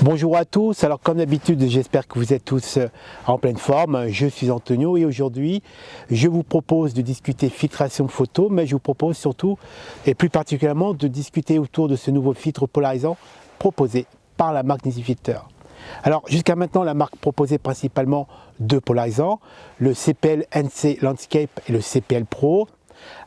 Bonjour à tous, alors comme d'habitude j'espère que vous êtes tous en pleine forme. Je suis Antonio et aujourd'hui je vous propose de discuter filtration photo, mais je vous propose surtout et plus particulièrement de discuter autour de ce nouveau filtre polarisant proposé par la marque Nizifilter. Alors jusqu'à maintenant la marque proposait principalement deux polarisants, le CPL NC Landscape et le CPL Pro.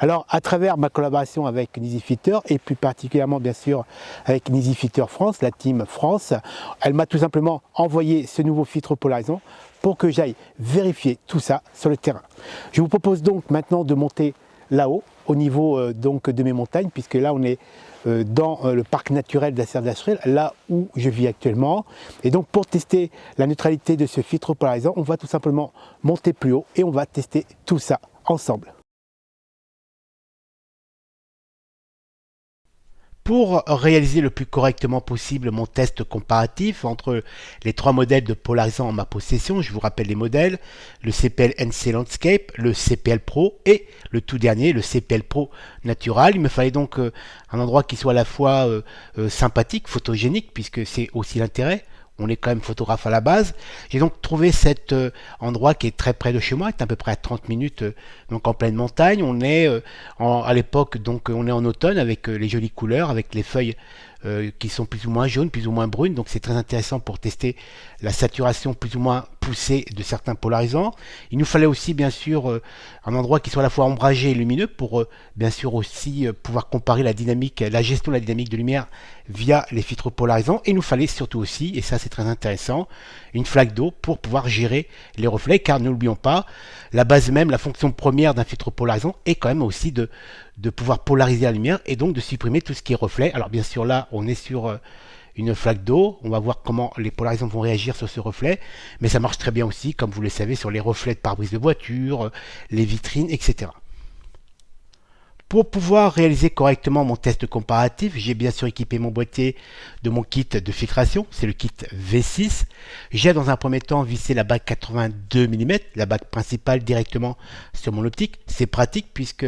Alors à travers ma collaboration avec Nizifilter et plus particulièrement bien sûr avec Nizifilter France, la team France, elle m'a tout simplement envoyé ce nouveau filtre polarisant pour que j'aille vérifier tout ça sur le terrain. Je vous propose donc maintenant de monter là-haut au niveau donc de mes montagnes, puisque là on est dans le parc naturel de la Serre d'Ascherel, là où je vis actuellement. Et donc pour tester la neutralité de ce filtre polarisant, on va tout simplement monter plus haut et on va tester tout ça ensemble. Pour réaliser le plus correctement possible mon test comparatif entre les trois modèles de polarisants en ma possession, je vous rappelle les modèles, le CPL NC Landscape, le CPL Pro et le tout dernier, le CPL Pro Natural. Il me fallait donc un endroit qui soit à la fois sympathique, photogénique, puisque c'est aussi l'intérêt. On est quand même photographe à la base. J'ai donc trouvé cet endroit qui est très près de chez moi, qui est à peu près à 30 minutes, donc en pleine montagne. On est à l'époque, donc on est en automne avec les jolies couleurs, avec les feuilles qui sont plus ou moins jaunes, plus ou moins brunes. Donc c'est très intéressant pour tester la saturation plus ou moins poussée de certains polarisants. Il nous fallait aussi bien sûr un endroit qui soit à la fois ombragé et lumineux pour bien sûr aussi pouvoir comparer la dynamique, la gestion de la dynamique de lumière via les filtres polarisants. Et il nous fallait surtout aussi, et ça c'est très intéressant, une flaque d'eau pour pouvoir gérer les reflets, car n'oublions pas, la base même, la fonction première d'un filtre polarisant est quand même aussi de pouvoir polariser la lumière et donc de supprimer tout ce qui est reflet. Alors bien sûr là on est sur une flaque d'eau, on va voir comment les polarisants vont réagir sur ce reflet, mais ça marche très bien aussi, comme vous le savez, sur les reflets de pare-brise de voiture, les vitrines, etc. Pour pouvoir réaliser correctement mon test comparatif, j'ai bien sûr équipé mon boîtier de mon kit de filtration, c'est le kit V6. J'ai dans un premier temps vissé la bague 82 mm, la bague principale directement sur mon optique. C'est pratique puisque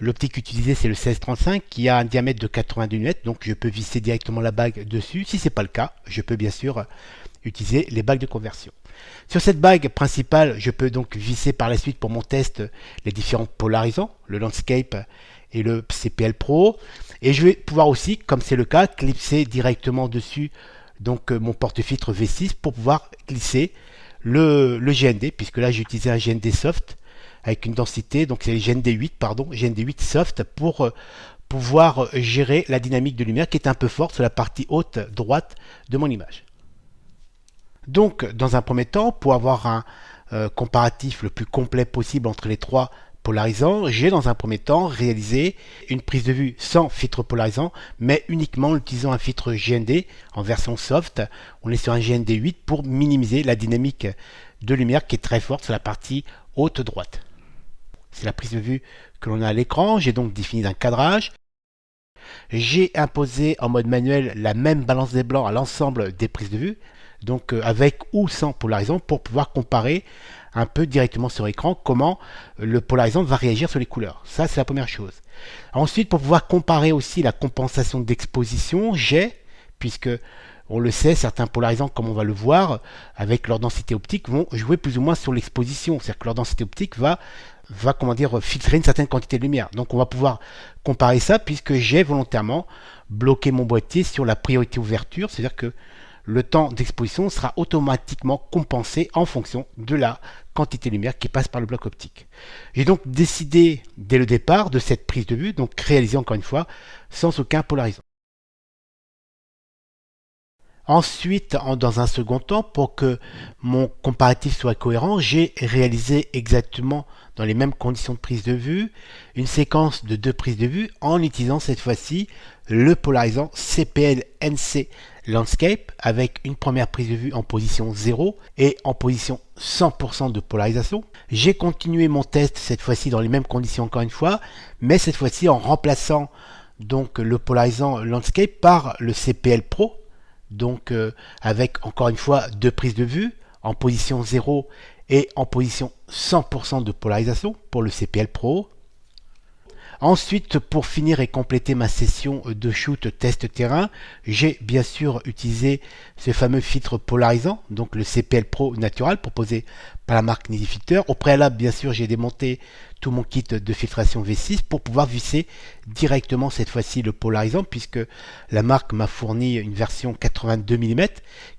l'optique utilisée c'est le 16-35 qui a un diamètre de 82 mm, donc je peux visser directement la bague dessus. Si ce n'est pas le cas, je peux bien sûr utiliser les bagues de conversion. Sur cette bague principale, je peux donc visser par la suite pour mon test les différents polarisants, le Landscape et le CPL Pro. Et je vais pouvoir aussi, comme c'est le cas, clipser directement dessus donc mon porte-filtre V6 pour pouvoir glisser le GND, puisque là j'ai utilisé un GND soft avec une densité, donc c'est GND 8, pardon, GND 8 soft pour pouvoir gérer la dynamique de lumière qui est un peu forte sur la partie haute droite de mon image. Donc, dans un premier temps, pour avoir un comparatif le plus complet possible entre les trois polarisants, j'ai dans un premier temps réalisé une prise de vue sans filtre polarisant, mais uniquement en utilisant un filtre GND en version soft. On est sur un GND 8 pour minimiser la dynamique de lumière qui est très forte sur la partie haute droite. C'est la prise de vue que l'on a à l'écran. J'ai donc défini un cadrage. J'ai imposé en mode manuel la même balance des blancs à l'ensemble des prises de vue, donc avec ou sans polarisant, pour pouvoir comparer un peu directement sur écran comment le polarisant va réagir sur les couleurs. Ça c'est la première chose. Ensuite, pour pouvoir comparer aussi la compensation d'exposition, puisque on le sait, certains polarisants, comme on va le voir, avec leur densité optique, vont jouer plus ou moins sur l'exposition. C'est-à-dire que leur densité optique va filtrer une certaine quantité de lumière. Donc on va pouvoir comparer ça, puisque j'ai volontairement bloqué mon boîtier sur la priorité ouverture, c'est-à-dire que le temps d'exposition sera automatiquement compensé en fonction de la quantité de lumière qui passe par le bloc optique. J'ai donc décidé dès le départ de cette prise de vue, donc réalisée encore une fois sans aucun polarisant. Ensuite, dans un second temps, pour que mon comparatif soit cohérent, j'ai réalisé exactement dans les mêmes conditions de prise de vue une séquence de deux prises de vue en utilisant cette fois-ci le polarisant CPL NC Landscape avec une première prise de vue en position 0 et en position 100% de polarisation. J'ai continué mon test cette fois-ci dans les mêmes conditions encore une fois, mais cette fois-ci en remplaçant donc le polarisant Landscape par le CPL Pro, donc avec encore une fois deux prises de vue en position 0 et en position 100% de polarisation pour le CPL Pro. Ensuite, pour finir et compléter ma session de shoot test terrain, j'ai bien sûr utilisé ce fameux filtre polarisant, donc le CPL Pro Natural proposé par la marque Nidifitter. Au préalable, bien sûr, j'ai démonté tout mon kit de filtration V6 pour pouvoir visser directement cette fois-ci le polarisant, puisque la marque m'a fourni une version 82 mm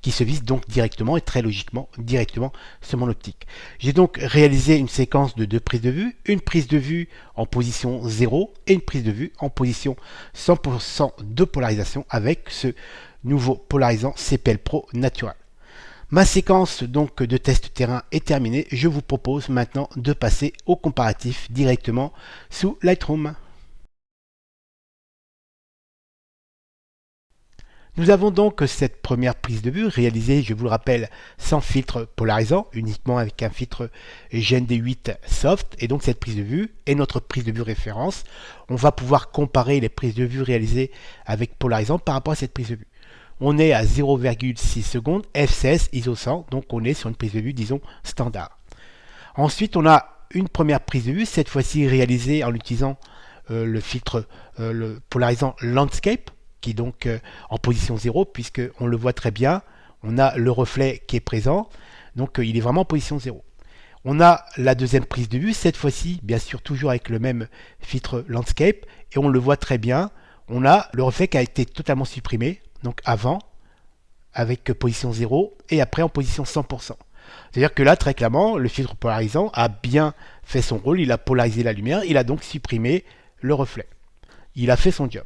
qui se visse donc directement et très logiquement directement sur mon optique. J'ai donc réalisé une séquence de deux prises de vue, une prise de vue en position 0 et une prise de vue en position 100% de polarisation avec ce nouveau polarisant CPL Pro Natural. Ma séquence donc de test terrain est terminée. Je vous propose maintenant de passer au comparatif directement sous Lightroom. Nous avons donc cette première prise de vue réalisée, je vous le rappelle, sans filtre polarisant, uniquement avec un filtre GND8 Soft. Et donc cette prise de vue est notre prise de vue référence. On va pouvoir comparer les prises de vue réalisées avec polarisant par rapport à cette prise de vue. On est à 0,6 secondes, f16 ISO 100, donc on est sur une prise de vue, disons, standard. Ensuite, on a une première prise de vue, cette fois-ci réalisée en utilisant le filtre le polarisant Landscape, qui est donc en position 0, puisqu'on le voit très bien, on a le reflet qui est présent, donc il est vraiment en position 0. On a la deuxième prise de vue, cette fois-ci, bien sûr, toujours avec le même filtre Landscape, et on le voit très bien, on a le reflet qui a été totalement supprimé, donc avant, avec position 0, et après en position 100%. C'est-à-dire que là, très clairement, le filtre polarisant a bien fait son rôle, il a polarisé la lumière, il a donc supprimé le reflet. Il a fait son job.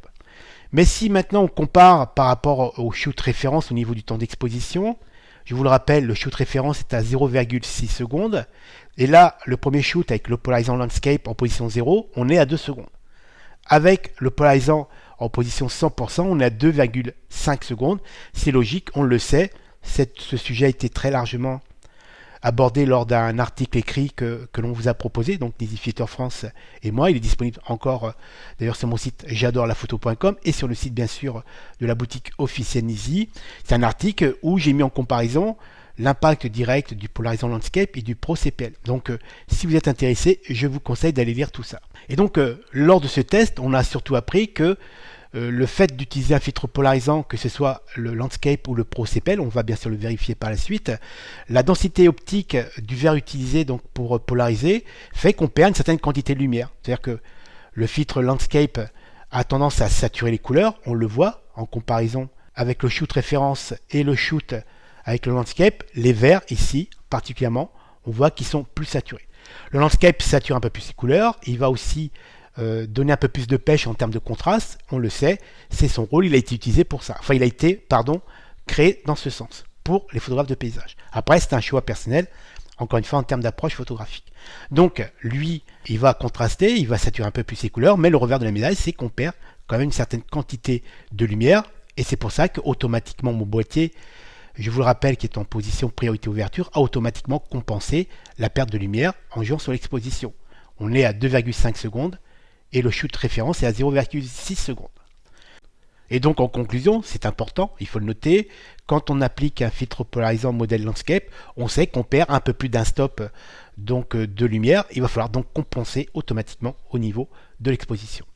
Mais si maintenant on compare par rapport au shoot référence au niveau du temps d'exposition, je vous le rappelle, le shoot référence est à 0,6 secondes, et là, le premier shoot avec le polarisant Landscape en position 0, on est à 2 secondes. Avec le polarisant en position 100%, on est à 2,5 secondes. C'est logique, on le sait. Ce sujet a été très largement abordé lors d'un article écrit que l'on vous a proposé, donc Nidifitter France et moi. Il est disponible encore d'ailleurs sur mon site j'adorelaphoto.com et sur le site bien sûr de la boutique officielle Nizi. C'est un article où j'ai mis en comparaison l'impact direct du polarisant Landscape et du Pro CPL. Donc si vous êtes intéressé, je vous conseille d'aller lire tout ça. Et donc lors de ce test, on a surtout appris que le fait d'utiliser un filtre polarisant, que ce soit le Landscape ou le Pro CPL, on va bien sûr le vérifier par la suite, la densité optique du verre utilisé donc pour polariser fait qu'on perd une certaine quantité de lumière. C'est-à-dire que le filtre Landscape a tendance à saturer les couleurs, on le voit en comparaison avec le shoot référence et le shoot avec le Landscape, les verts ici particulièrement, on voit qu'ils sont plus saturés. Le Landscape sature un peu plus les couleurs, il va aussi donner un peu plus de pêche en termes de contraste, on le sait, c'est son rôle, il a été utilisé pour ça. Enfin, il a été, créé dans ce sens, pour les photographes de paysage. Après, c'est un choix personnel, encore une fois, en termes d'approche photographique. Donc, lui, il va contraster, il va saturer un peu plus ses couleurs, mais le revers de la médaille, c'est qu'on perd quand même une certaine quantité de lumière, et c'est pour ça qu'automatiquement, mon boîtier, je vous le rappelle, qui est en position priorité ouverture, a automatiquement compensé la perte de lumière en jouant sur l'exposition. On est à 2,5 secondes, et le shoot référence est à 0,6 secondes. Et donc en conclusion, c'est important, il faut le noter, quand on applique un filtre polarisant modèle Landscape, on sait qu'on perd un peu plus d'un stop donc, de lumière, il va falloir donc compenser automatiquement au niveau de l'exposition.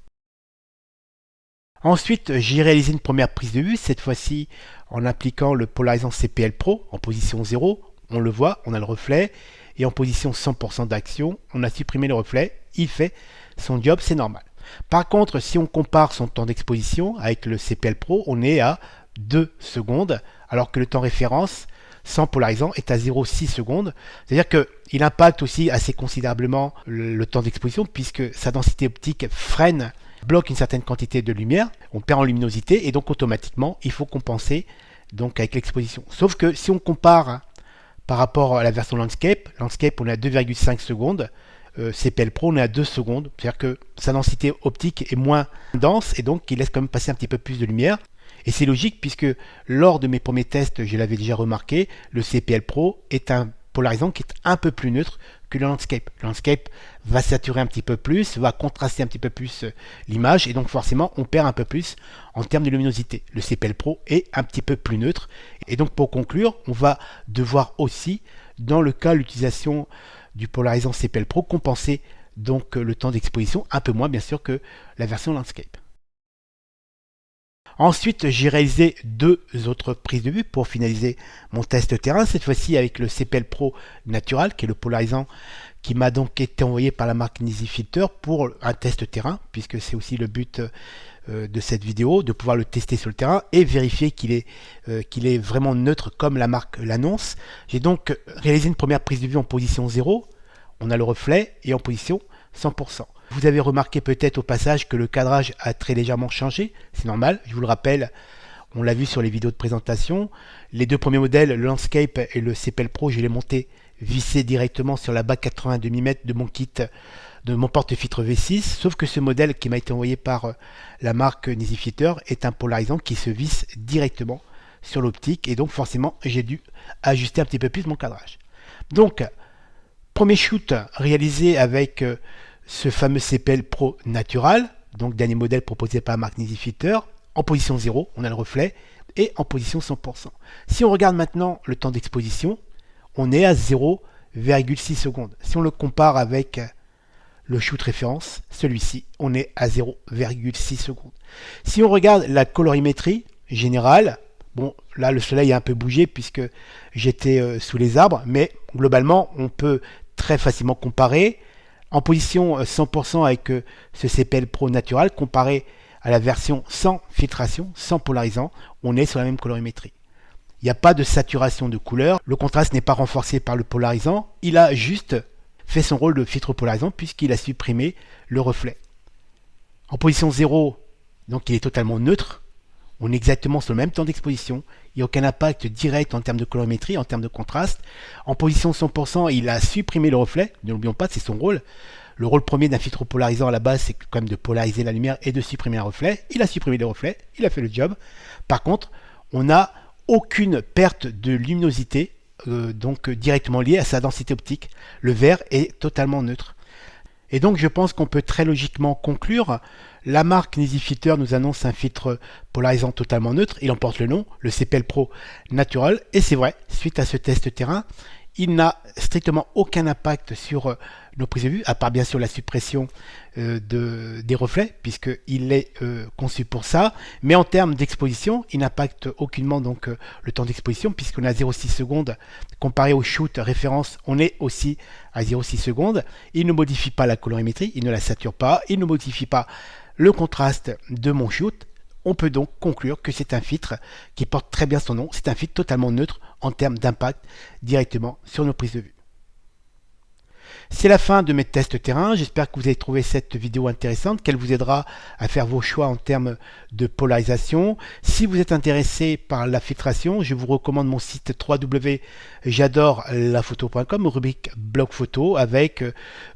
Ensuite, j'ai réalisé une première prise de vue, cette fois-ci en appliquant le polarisant CPL Pro en position 0, on le voit, on a le reflet, et en position 100% d'action, on a supprimé le reflet, il fait son job, c'est normal. Par contre, si on compare son temps d'exposition avec le CPL Pro, on est à 2 secondes, alors que le temps référence sans polarisant est à 0,6 secondes. C'est-à-dire qu'il impacte aussi assez considérablement le temps d'exposition, puisque sa densité optique freine, bloque une certaine quantité de lumière, on perd en luminosité, et donc automatiquement, il faut compenser donc, avec l'exposition. Sauf que si on compare par rapport à la version Landscape, on est à 2,5 secondes, CPL Pro on est à 2 secondes, c'est-à-dire que sa densité optique est moins dense et donc il laisse quand même passer un petit peu plus de lumière. Et c'est logique puisque lors de mes premiers tests, je l'avais déjà remarqué, le CPL Pro est un polarisant qui est un peu plus neutre que le Landscape. Le Landscape va saturer un petit peu plus, va contraster un petit peu plus l'image et donc forcément on perd un peu plus en termes de luminosité. Le CPL Pro est un petit peu plus neutre et donc pour conclure, on va devoir aussi, dans le cas de l'utilisation du polarisant CPL Pro, compenser donc le temps d'exposition, un peu moins bien sûr que la version Landscape. Ensuite, j'ai réalisé deux autres prises de vue pour finaliser mon test terrain, cette fois-ci avec le CPL Pro Natural, qui est le polarisant qui m'a donc été envoyé par la marque NiziFilter pour un test terrain, puisque c'est aussi le but de cette vidéo, de pouvoir le tester sur le terrain et vérifier qu'il est vraiment neutre comme la marque l'annonce. J'ai donc réalisé une première prise de vue en position 0, on a le reflet, et en position 100%. Vous avez remarqué peut-être au passage que le cadrage a très légèrement changé, c'est normal, je vous le rappelle, on l'a vu sur les vidéos de présentation. Les deux premiers modèles, le Landscape et le CPL Pro, je les ai montés vissés directement sur la bague 82 mm de mon kit, de mon porte-filtre V6, sauf que ce modèle qui m'a été envoyé par la marque NiziFilter est un polarisant qui se visse directement sur l'optique, et donc forcément j'ai dû ajuster un petit peu plus mon cadrage. Donc, premier shoot réalisé avec ce fameux CPL Pro Natural, donc dernier modèle proposé par la marque NiziFilter, en position 0, on a le reflet, et en position 100%. Si on regarde maintenant le temps d'exposition, on est à 0,6 secondes. Si on le compare avec le shoot référence, celui-ci, on est à 0,6 secondes. Si on regarde la colorimétrie générale, bon, là le soleil a un peu bougé puisque j'étais sous les arbres, mais globalement, on peut très facilement comparer. En position 100% avec ce CPL Pro Natural, comparé à la version sans filtration, sans polarisant, on est sur la même colorimétrie. Il n'y a pas de saturation de couleur, le contraste n'est pas renforcé par le polarisant, il a juste fait son rôle de filtre polarisant puisqu'il a supprimé le reflet. En position 0, donc il est totalement neutre, on est exactement sur le même temps d'exposition, il n'y a aucun impact direct en termes de colorimétrie, en termes de contraste. En position 100%, il a supprimé le reflet, ne l'oublions pas, c'est son rôle. Le rôle premier d'un filtre polarisant à la base, c'est quand même de polariser la lumière et de supprimer un reflet. Il a supprimé le reflet, il a fait le job. Par contre, on n'a aucune perte de luminosité, donc directement liée à sa densité optique. Le vert est totalement neutre. Et donc je pense qu'on peut très logiquement conclure, la marque NiziFilter nous annonce un filtre polarisant totalement neutre, il en porte le nom, le CPL Pro Natural, et c'est vrai, suite à ce test terrain, il n'a strictement aucun impact sur nos prises de vue, à part bien sûr la suppression des reflets, puisqu'il est conçu pour ça, mais en termes d'exposition, il n'impacte aucunement donc le temps d'exposition, puisqu'on est à 0,6 secondes, comparé au shoot référence, on est aussi à 0,6 secondes, il ne modifie pas la colorimétrie, il ne la sature pas, il ne modifie pas le contraste de mon shoot. On peut donc conclure que c'est un filtre qui porte très bien son nom, c'est un filtre totalement neutre en termes d'impact directement sur nos prises de vue. C'est la fin de mes tests terrain, j'espère que vous avez trouvé cette vidéo intéressante, qu'elle vous aidera à faire vos choix en termes de polarisation. Si vous êtes intéressé par la filtration, je vous recommande mon site www.j'adorelaphoto.com, rubrique blog photo, avec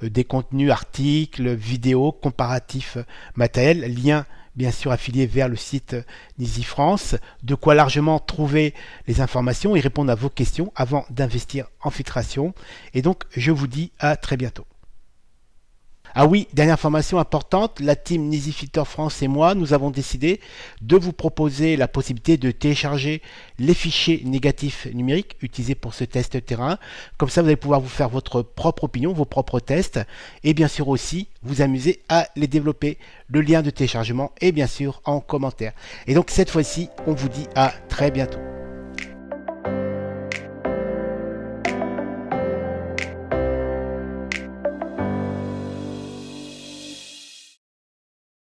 des contenus, articles, vidéos, comparatifs matériels, liens bien sûr affilié vers le site NiziFrance, de quoi largement trouver les informations et répondre à vos questions avant d'investir en filtration. Et donc, je vous dis à très bientôt. Ah oui, dernière information importante, la team NiziFilter France et moi, nous avons décidé de vous proposer la possibilité de télécharger les fichiers négatifs numériques utilisés pour ce test terrain. Comme ça, vous allez pouvoir vous faire votre propre opinion, vos propres tests, et bien sûr aussi vous amuser à les développer. Le lien de téléchargement est bien sûr en commentaire. Et donc cette fois-ci, on vous dit à très bientôt.